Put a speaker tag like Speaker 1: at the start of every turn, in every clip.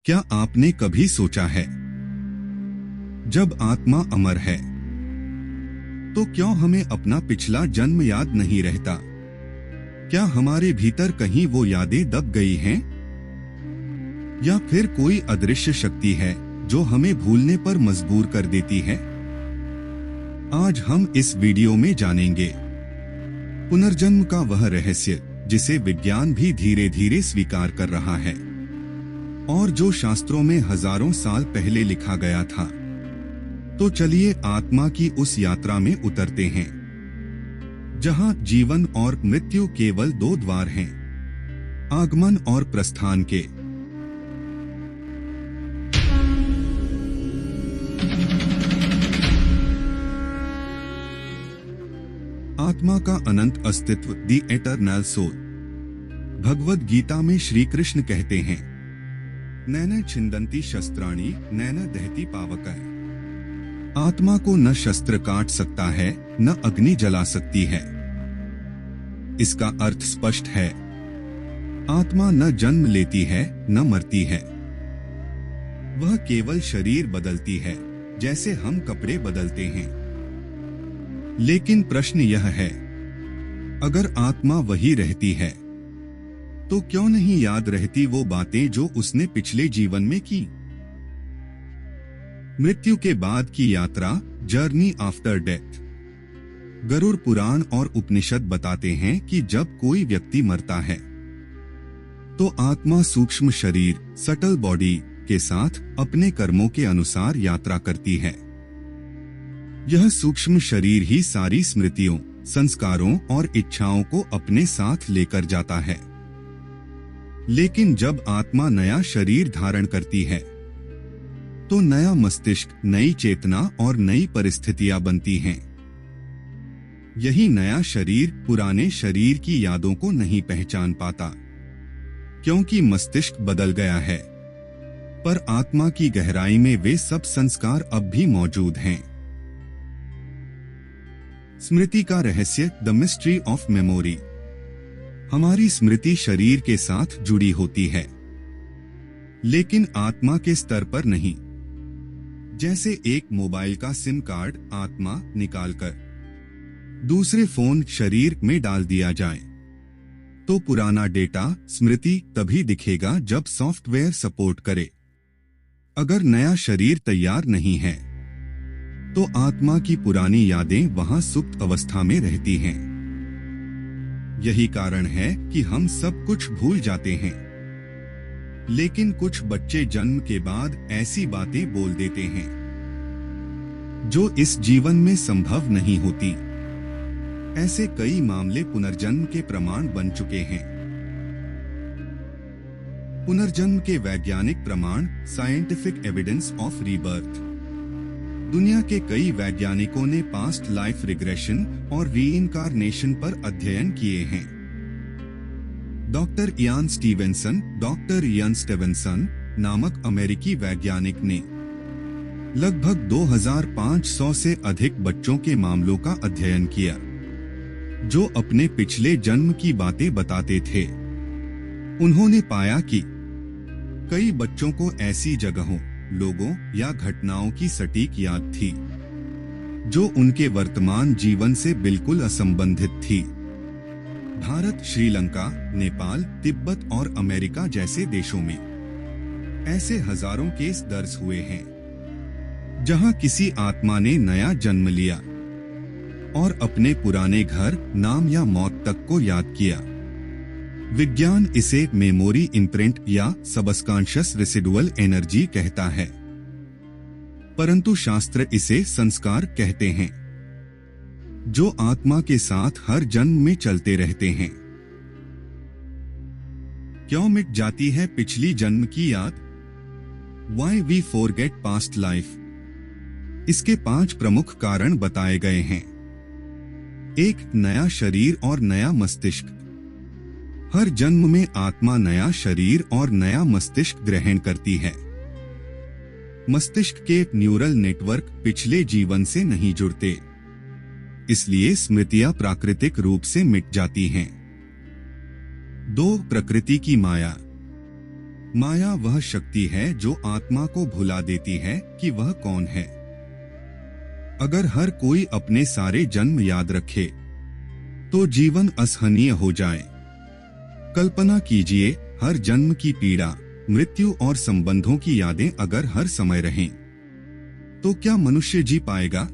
Speaker 1: क्या आपने कभी सोचा है, जब आत्मा अमर है तो क्यों हमें अपना पिछला जन्म याद नहीं रहता? क्या हमारे भीतर कहीं वो यादें दब गई हैं? या फिर कोई अदृश्य शक्ति है जो हमें भूलने पर मजबूर कर देती है? आज हम इस वीडियो में जानेंगे पुनर्जन्म का वह रहस्य जिसे विज्ञान भी धीरे धीरे स्वीकार कर रहा है और जो शास्त्रों में हजारों साल पहले लिखा गया था। तो चलिए आत्मा की उस यात्रा में उतरते हैं जहां जीवन और मृत्यु केवल दो द्वार हैं, आगमन और प्रस्थान के। आत्मा का अनंत अस्तित्व, दी एटर्नल सोल। भगवद गीता में श्री कृष्ण कहते हैं, नैन छिंदंती शस्त्राणि नैन दहती पावकः। आत्मा को न शस्त्र काट सकता है, न अग्नि जला सकती है। इसका अर्थ स्पष्ट है, आत्मा न जन्म लेती है न मरती है। वह केवल शरीर बदलती है, जैसे हम कपड़े बदलते हैं। लेकिन प्रश्न यह है, अगर आत्मा वही रहती है तो क्यों नहीं याद रहती वो बातें जो उसने पिछले जीवन में की? मृत्यु के बाद की यात्रा, journey after death. Garuda Purana और उपनिषद बताते हैं कि जब कोई व्यक्ति मरता है तो आत्मा सूक्ष्म शरीर, सटल बॉडी के साथ अपने कर्मों के अनुसार यात्रा करती है। यह सूक्ष्म शरीर ही सारी स्मृतियों, संस्कारों और इच्छाओं को अपने साथ लेकर जाता है। लेकिन जब आत्मा नया शरीर धारण करती है तो नया मस्तिष्क, नई चेतना और नई परिस्थितियां बनती हैं। यही नया शरीर पुराने शरीर की यादों को नहीं पहचान पाता, क्योंकि मस्तिष्क बदल गया है, पर आत्मा की गहराई में वे सब संस्कार अब भी मौजूद हैं। स्मृति का रहस्य, द मिस्ट्री ऑफ मेमोरी। हमारी स्मृति शरीर के साथ जुड़ी होती है, लेकिन आत्मा के स्तर पर नहीं। जैसे एक मोबाइल का सिम कार्ड आत्मा निकालकर दूसरे फोन शरीर में डाल दिया जाए तो पुराना डेटा, स्मृति तभी दिखेगा जब सॉफ्टवेयर सपोर्ट करे। अगर नया शरीर तैयार नहीं है तो आत्मा की पुरानी यादें वहां सुप्त अवस्था में रहती हैं। यही कारण है कि हम सब कुछ भूल जाते हैं, लेकिन कुछ बच्चे जन्म के बाद ऐसी बातें बोल देते हैं जो इस जीवन में संभव नहीं होती। ऐसे कई मामले पुनर्जन्म के प्रमाण बन चुके हैं। पुनर्जन्म के वैज्ञानिक प्रमाण, साइंटिफिक एविडेंस ऑफ रीबर्थ। दुनिया के कई वैज्ञानिकों ने पास्ट लाइफ रिग्रेशन और रीइंकार्नेशन पर अध्ययन किए हैं। डॉक्टर इयान स्टीवेंसन नामक अमेरिकी वैज्ञानिक ने लगभग 2500 से अधिक बच्चों के मामलों का अध्ययन किया जो अपने पिछले जन्म की बातें बताते थे। उन्होंने पाया कि कई बच्चों को ऐसी जगहों, लोगों या घटनाओं की सटीक याद थी जो उनके वर्तमान जीवन से बिल्कुल असंबंधित थी। भारत, श्रीलंका, नेपाल, तिब्बत और अमेरिका जैसे देशों में ऐसे हजारों केस दर्ज हुए हैं जहां किसी आत्मा ने नया जन्म लिया और अपने पुराने घर, नाम या मौत तक को याद किया। विज्ञान इसे मेमोरी इम्प्रिंट या सबकॉन्शियस रेसिडुअल एनर्जी कहता है, परंतु शास्त्र इसे संस्कार कहते हैं, जो आत्मा के साथ हर जन्म में चलते रहते हैं। क्यों मिट जाती है पिछली जन्म की याद? Why we forget past life? इसके 5 प्रमुख कारण बताए गए हैं। 1. नया शरीर और नया मस्तिष्क। हर जन्म में आत्मा नया शरीर और नया मस्तिष्क ग्रहण करती है। मस्तिष्क के न्यूरल नेटवर्क पिछले जीवन से नहीं जुड़ते, इसलिए स्मृतियां प्राकृतिक रूप से मिट जाती हैं। 2. प्रकृति की माया। माया वह शक्ति है जो आत्मा को भुला देती है कि वह कौन है। अगर हर कोई अपने सारे जन्म याद रखे तो जीवन असहनीय हो जाए। कल्पना कीजिए, हर जन्म की पीड़ा, मृत्यु और संबंधों की यादें अगर हर समय रहें, तो क्या मनुष्य जी पाएगा?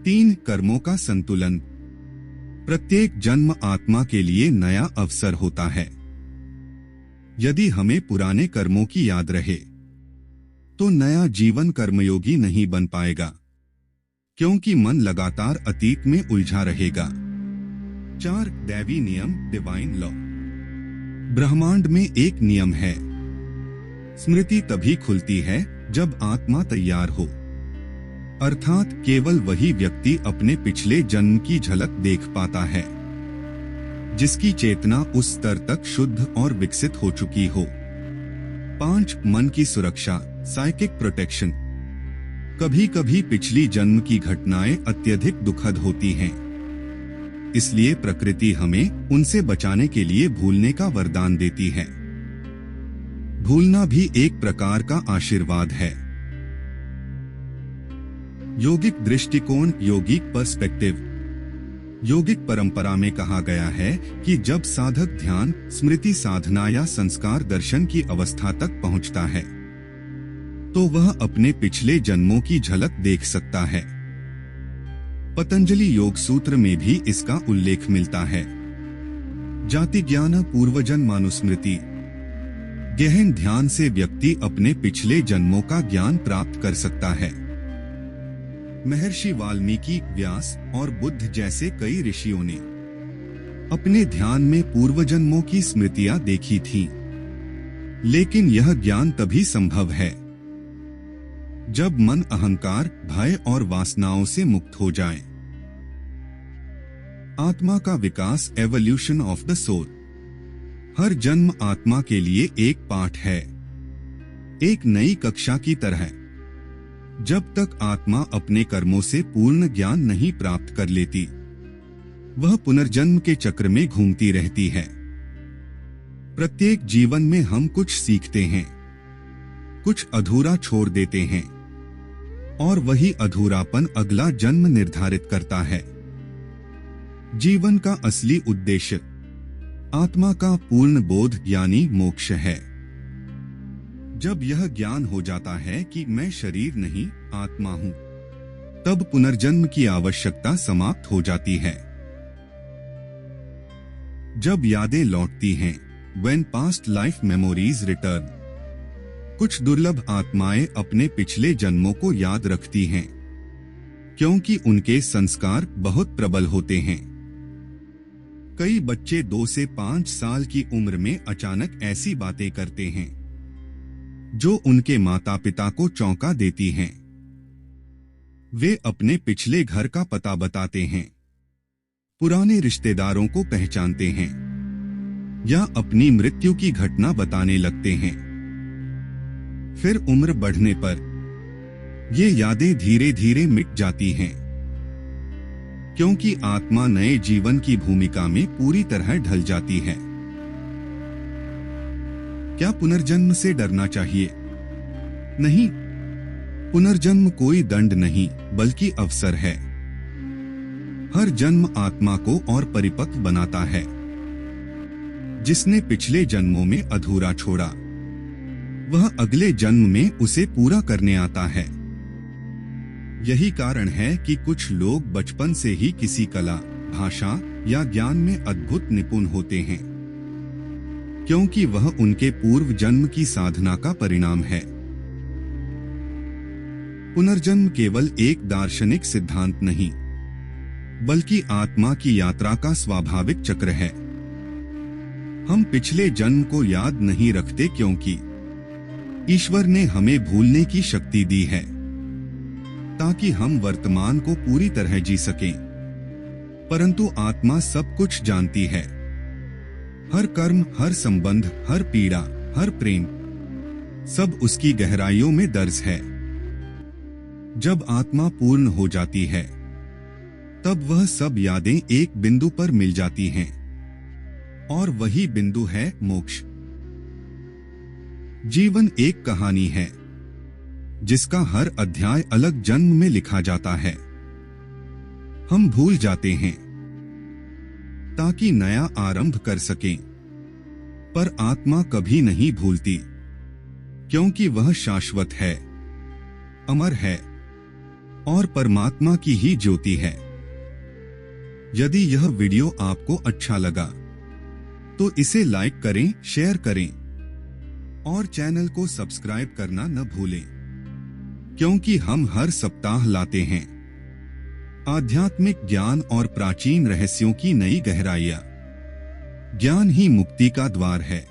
Speaker 1: 3 कर्मों का संतुलन। प्रत्येक जन्म आत्मा के लिए नया अवसर होता है। यदि हमें पुराने कर्मों की याद रहे तो नया जीवन कर्मयोगी नहीं बन पाएगा, क्योंकि मन लगातार अतीत में उलझा रहेगा। 4 दैवी नियम, डिवाइन लॉ। ब्रह्मांड में एक नियम है, स्मृति तभी खुलती है जब आत्मा तैयार हो, अर्थात केवल वही व्यक्ति अपने पिछले जन्म की झलक देख पाता है जिसकी चेतना उस स्तर तक शुद्ध और विकसित हो चुकी हो। 5 मन की सुरक्षा, साइकिक प्रोटेक्शन। कभी कभी पिछली जन्म की घटनाएं अत्यधिक दुखद होती हैं, इसलिए प्रकृति हमें उनसे बचाने के लिए भूलने का वरदान देती है। भूलना भी एक प्रकार का आशीर्वाद है। योगिक दृष्टिकोण, योगिक पर्सपेक्टिव। योगिक परंपरा में कहा गया है कि जब साधक ध्यान, स्मृति साधना या संस्कार दर्शन की अवस्था तक पहुंचता है तो वह अपने पिछले जन्मों की झलक देख सकता है। पतंजलि योग सूत्र में भी इसका उल्लेख मिलता है। जाति ज्ञान पूर्वजन्मानुस्मृति। गहन ध्यान से व्यक्ति अपने पिछले जन्मों का ज्ञान प्राप्त कर सकता है। महर्षि वाल्मीकि, व्यास और बुद्ध जैसे कई ऋषियों ने अपने ध्यान में पूर्वजन्मों की स्मृतियां देखी थीं। लेकिन यह ज्ञान तभी संभव है जब मन अहंकार, भय और वासनाओं से मुक्त हो जाए। आत्मा का विकास, एवोल्यूशन ऑफ द सोल। हर जन्म आत्मा के लिए एक पाठ है, एक नई कक्षा की तरह। जब तक आत्मा अपने कर्मों से पूर्ण ज्ञान नहीं प्राप्त कर लेती, वह पुनर्जन्म के चक्र में घूमती रहती है। प्रत्येक जीवन में हम कुछ सीखते हैं, कुछ अधूरा छोड़ देते हैं, और वही अधूरापन अगला जन्म निर्धारित करता है। जीवन का असली उद्देश्य आत्मा का पूर्ण बोध यानी मोक्ष है। जब यह ज्ञान हो जाता है कि मैं शरीर नहीं, आत्मा हूं, तब पुनर्जन्म की आवश्यकता समाप्त हो जाती है। जब यादें लौटती हैं, when past life memories return, कुछ दुर्लभ आत्माएं अपने पिछले जन्मों को याद रखती हैं, क्योंकि उनके संस्कार बहुत प्रबल होते हैं। कई बच्चे 2 से 5 साल की उम्र में अचानक ऐसी बातें करते हैं जो उनके माता पिता को चौंका देती हैं। वे अपने पिछले घर का पता बताते हैं, पुराने रिश्तेदारों को पहचानते हैं, या अपनी मृत्यु की घटना बताने लगते हैं। फिर उम्र बढ़ने पर ये यादें धीरे धीरे मिट जाती हैं, क्योंकि आत्मा नए जीवन की भूमिका में पूरी तरह ढल जाती है। क्या पुनर्जन्म से डरना चाहिए? नहीं, पुनर्जन्म कोई दंड नहीं बल्कि अवसर है। हर जन्म आत्मा को और परिपक्व बनाता है। जिसने पिछले जन्मों में अधूरा छोड़ा, वह अगले जन्म में उसे पूरा करने आता है। यही कारण है कि कुछ लोग बचपन से ही किसी कला, भाषा या ज्ञान में अद्भुत निपुण होते हैं, क्योंकि वह उनके पूर्व जन्म की साधना का परिणाम है। पुनर्जन्म केवल एक दार्शनिक सिद्धांत नहीं, बल्कि आत्मा की यात्रा का स्वाभाविक चक्र है। हम पिछले जन्म को याद नहीं रखते क्योंकि ईश्वर ने हमें भूलने की शक्ति दी है, ताकि हम वर्तमान को पूरी तरह जी सकें। परंतु आत्मा सब कुछ जानती है। हर कर्म, हर संबंध, हर पीड़ा, हर प्रेम, सब उसकी गहराइयों में दर्ज है। जब आत्मा पूर्ण हो जाती है, तब वह सब यादें एक बिंदु पर मिल जाती हैं, और वही बिंदु है मोक्ष। जीवन एक कहानी है जिसका हर अध्याय अलग जन्म में लिखा जाता है। हम भूल जाते हैं ताकि नया आरंभ कर सकें, पर आत्मा कभी नहीं भूलती, क्योंकि वह शाश्वत है, अमर है और परमात्मा की ही ज्योति है। यदि यह वीडियो आपको अच्छा लगा तो इसे लाइक करें, शेयर करें और चैनल को सब्सक्राइब करना न भूलें, क्योंकि हम हर सप्ताह लाते हैं आध्यात्मिक ज्ञान और प्राचीन रहस्यों की नई गहराइयां। ज्ञान ही मुक्ति का द्वार है।